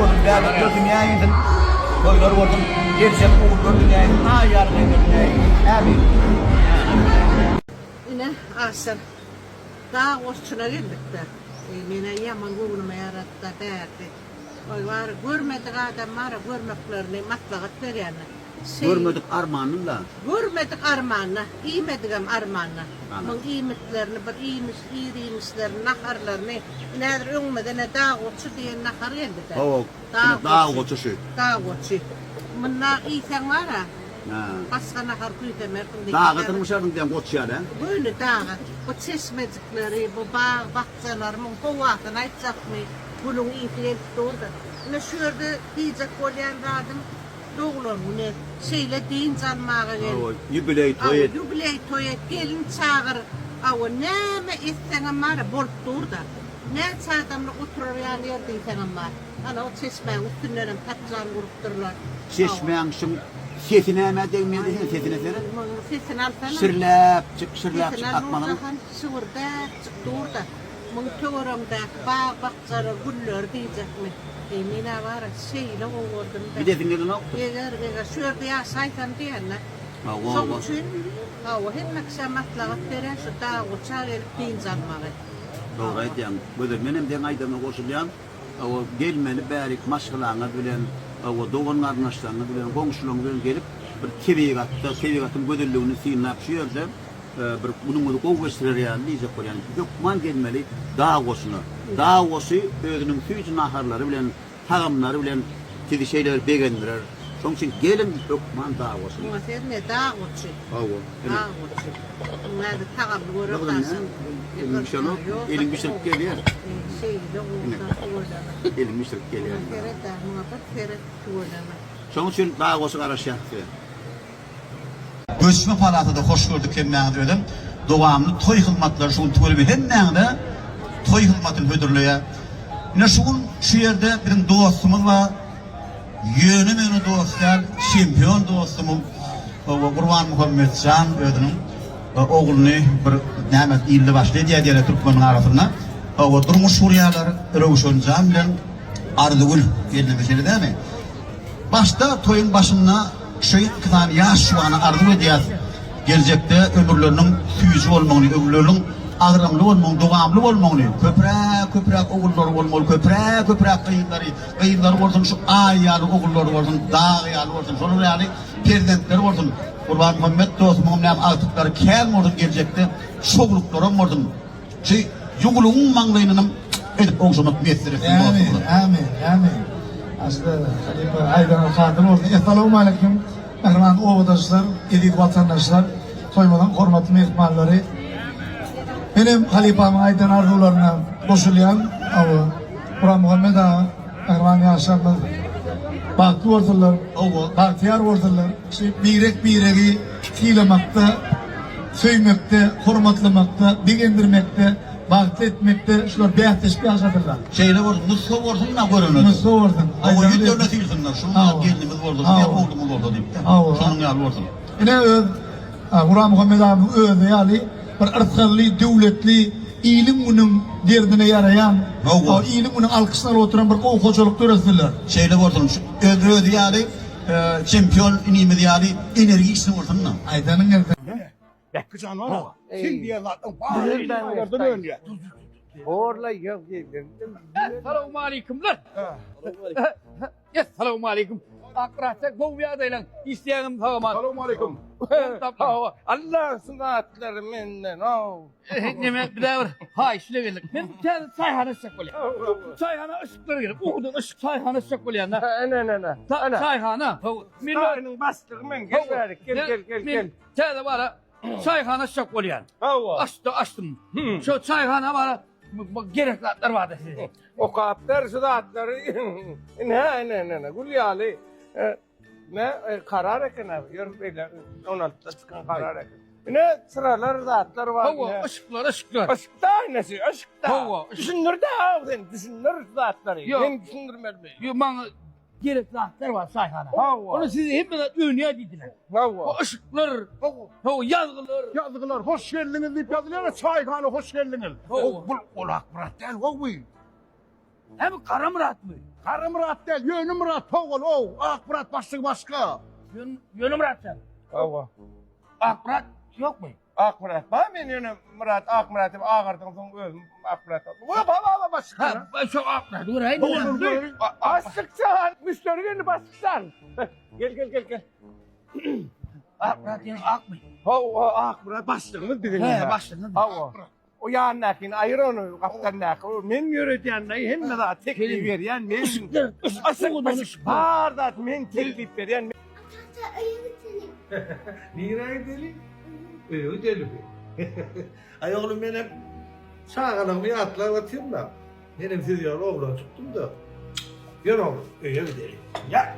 gördüm. Ben gördüm yayın. Toylar gördüm. Gerçek oğul gördüm yayın. Ha yarın gördüm yayın. Abi. Yine asır. Daha hoşçuna geldik de. Yine yaman oğluma yarattı derdi. Oy var görmedik adamları görmeklerini maslahat veriyorlar. Görmedik armağanını. Görmedik armağanını, iymedik armağanını. Bunun iymetlerini, bir iyimizlerini, naharlarını, nedir öngmeden ne dağ uçu diye nahar geldi de. Dağ uçu şu. Dağ uçu. Bunlar iyi sen var ha. Başka nahar kuydemerdim. Dağa katılmışardın diyen koç yani. Böyle dağa. Bu çeşmecikleri, bu bağ, bahçeler, bu kovatın aytsak mı? Bunun iyi doğdu. Ne şurada diyecek olayan radım. Doğular bu ne? Şeyle deyin canmağa gelin. Jubiley toy. Jubiley toy gelin çağır. Ama ne mi isten ama bol durda. Ne çağırtamla oturur yani yerden isten ama. Ana o çeşmeğin üstünlerim patlıcan kurupturlar. Çeşmeğin şun sesine mi değmedi sesine sene? Sesini alsana. Şırlap çık atmalı. Şurada çık durda. Mun töğürümde bağ bahçalar güller diyecek mi? Emine var şeyle oğurdum. Bir de dinledin o. Yeger şurada ya saytan diyenler. Son için hem akşamatla veren şu dağ uçar elip deyin zanmağı. Doğru aydan. Böyle benim de aydamı koşulayan o gelmeli bärik maşgalaňa bilen o doğan garnaşlaryna bilen goňşularyň bilen gelip bir tebiğ gatda tebiğ gatın gödüllüğünü sinap şu ýerde bir bunun goýgeşdirer ýaly diýjek bolýan. Ýokman gelmeli dağ goşuny. Dağ goşy özüniň süýjü naharlary bilen tagamlary bilen tedi şeyler begendirer. Şoň üçin gelin ýokman dağ goşuny. Bu sen ne dağ goşy? Hawa. Dağ goşy. Näde tagamly görüpdaşyn. Elin pişirip gelýär. Şeyle oğurdan. Elin pişirip gelýär. Keret dağ muhabbet keret tuğulana. Şoň üçin dağ goşy garaşýar. Göçme palatada hoş gördük hemmeňi dedim. Dowamly toy hyzmatlary şuň tölebi hemmeňde toy hyzmatyn hödürleýär. Ine şuň şu ýerde bir dostumuz var. Ýöne meni dostlar, çempion dostumum Gurban Muhammedcan özüniň oğluny bir näme ýyldy başlaýdy diýär Türkmeniň arasynda. O durmuş surýalary Rowşonjan bilen Ardygül geldi meselede mi? Başta toyun başına şey kılan yaş şu an arzu ediyaz. Gelecekte ömürlerinin süyüzü olmalı, ömürlerinin ağrımlı olmalı, devamlı olmalı. Köprek oğulları olmalı, köprek kıyınları olsun, şu ayyalı oğulları olsun, dağ yağlı olsun, sonra yani prezidentleri olsun. Kurban Muhammed dostum, ne artıkları kel olsun gelecekte, şoğlukları olsun. Şey, yuguluğun manglayının edip oğuşamak meselesi. Amin. Aslında Halipa Aydan Hadım oldu. Esselamu aleyküm. Mehriman ovadaşlar, elit vatandaşlar, soymadan hormatlı mehmanları. Benim Halipa'mın Aydan arzularına koşulayan Kur'an Muhammed Ağa, Mehriman yaşamlar, baktı ortalar, baktiyar ortalar, biregi fiilemakta, söymekte, hormatlamakta, bigendirmekte, baktı etmekte, şunlar beğenteşki yaşadırlar. Şeyle vurdun, Mustafa vurdun ne görünür? Mustafa vurdun. O yüzden ne diyorsunlar? Şunlar geldiğimiz vurdun, ne oldumuz orada deyip. Şunun yal vurdun. Yine Kur'an Muhammed Ağa'nın öğüdü yani bir ırtkallı, devletli, ilim bunun derdine yarayan, ilim bunun alkışlar oturan bir hocalık töresidirler. Şeyle vurdun, öğüdü yani, çempiyon inimi yani, enerji içine vurdun mu? Aydanın nerede? Yakıcan var ama. Şimdi yerlerden bağırırlardan önce. Orla yok dedim. Selamun aleyküm lan. Selamun aleyküm. Akrahçak bu adayla isteyenim sağıma. Selamun aleyküm. Allah sınaatları menden. Neme bir daha var. Hay şöyle geldik. Ben çayhana sıcak oluyor. Çayhana ışıkları gelip. Uğurdan ışık çayhana sıcak oluyor. Ana. Çayhana. Çayının bastırım ben gel. Çayda var ha. Çayhana sıcak oluyor. Açtım. Şu çayhana var ha. Gerekli atlar vardı size. O kaplar sınaatları. Ne. Gulyali. Ne karar ekin abi. Yor beyler. 16'da çıkan karar ekin. Ne sıralar zatlar var. Hava ışıklar. Aşkta aynası. Aşkta. Hava. Düşünür de abi. Düşünür zatları. Ben düşünürmez mi? Yok bana gerekli atlar var çayhana. Hava. Onu size hep dünya dediler. Hava. O ışıklar. Hava yazgılar. Yazıklar hoş geldiniz deyip yazılıyor. Çaykhane hoş geldiniz. O kulak bırak değil o bu. Hem kara murat mı? Karı Murat değil, yönü Murat oğul o. Ak Murat başka. Yönüm Murat sen. Ava. Ak Murat yok mu? Ak Murat. Ba men yönü Murat, Ak Murat dep ağırdan soň özüm Ak Murat. Baba başka. Ha, şu Ak Murat durayın. Bastıksan, müşteri geldi bastıksan. Gel. Ak Murat yani ak mı? Ak Murat bastığımız dedin He ya. başladın. Ava. O yandakin ayır onu kaptannak. Men yöretýän hem de teklif berýän men. Asık bardat men teklif berýän. Nire gidelim? Gidelim. Ay oğlum ben hep sağlanımı atlar atayım da. Benim siz yavru oğlan çıktım da. Gel oğlum, gidelim. Ya.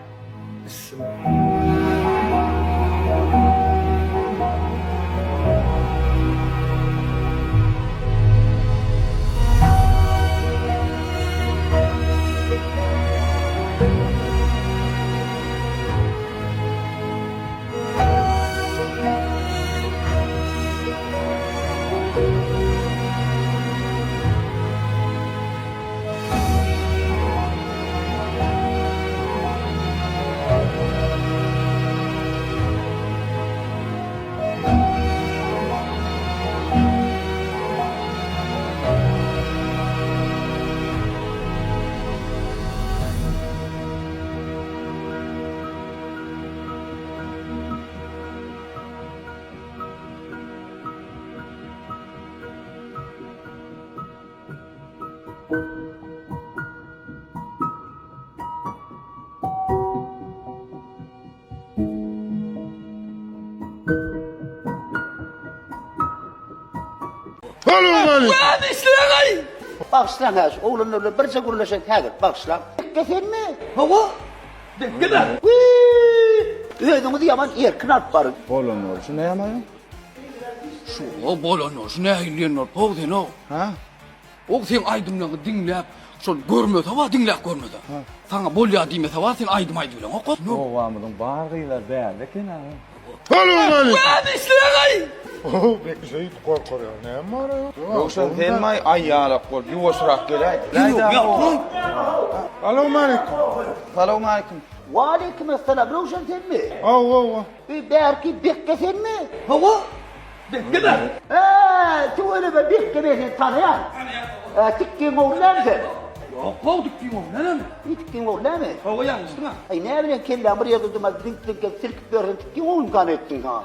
Hadi işleyin. Bağışlan haz, oğlanlarla birce gürleşen häzir, bağışlan. Geçen mi? Hava. Gider. Ödümüzü yaman erkin alıp barın. Bolonor, şu ne yamayın? Şu o bolonor, şu ne hilyenor, povdun o. Ha? O sen aydımlağı dinlep, şol görmedi hava dinlep görmedi. Sana bolya diýmese hava sen aydym bilen okos. O vamydyň bargylar bärdeken ha. Hadi işleyin. Peki şey korkar ya. Ne var ya? Yoksa sen may aýalak bol, ýuwaşrak gelýär. Assalamu alaikum. Salamu alaykum. Wa aleyküm esselam, Ruşen sen mi? Au. Belki Bekke sen mi? Hava. Gider. Tuğlu ve Bekke beni tanıyan. Tikkin oğlan sen. Kovduk ki o, ne? Tikkin oğlan mı? Hava yanlıştı ha. Ay ne bileyim, kellam buraya tuttum, silkip verin, tikkin oğlan ettin ha.